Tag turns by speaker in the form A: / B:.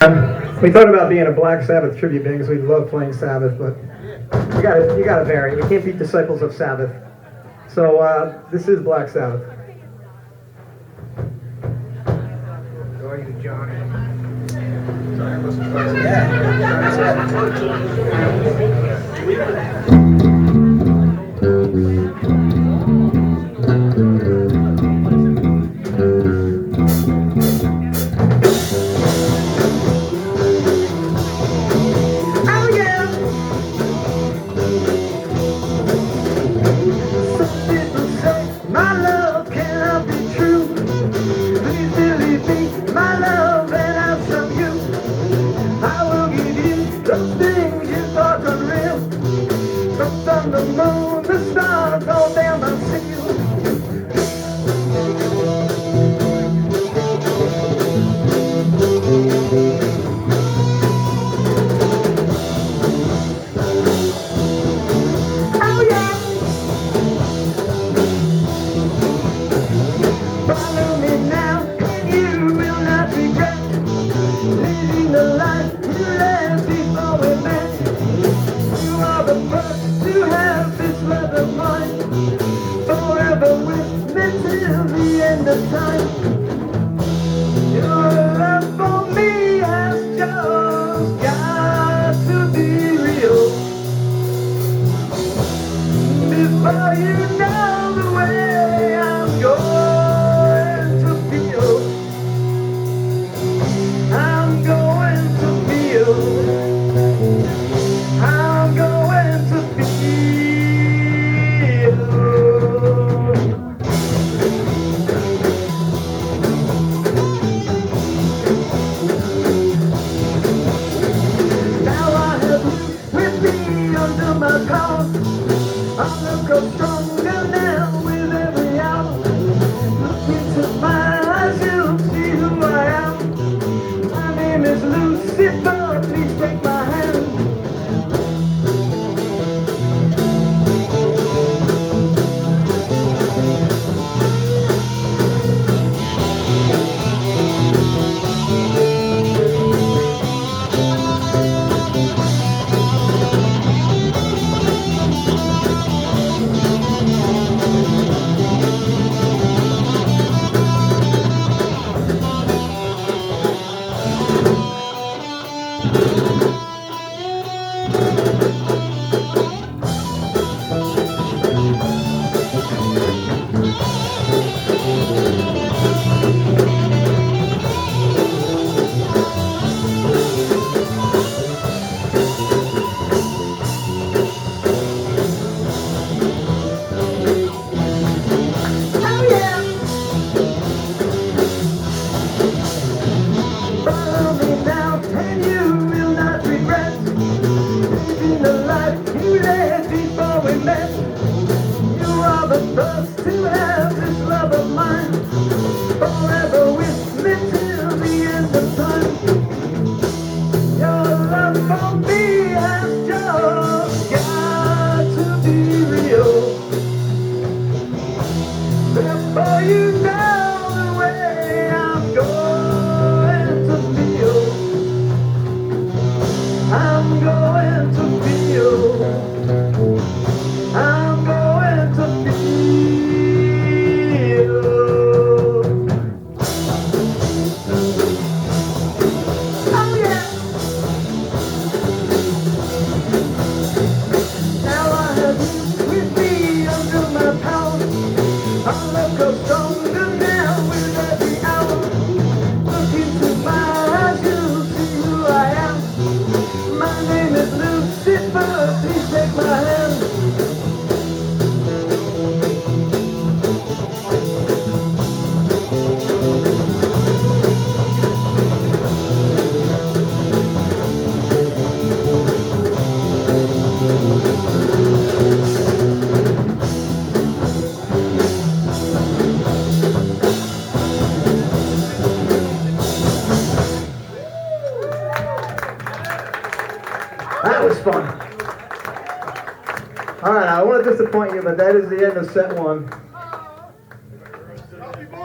A: We thought about being a Black Sabbath tribute band because we love playing Sabbath, but you gotta vary. We can't be disciples of Sabbath. So this is Black Sabbath.
B: Going to Johnny.
A: That was fun. All right, I want to disappoint you, but that is the end of set one.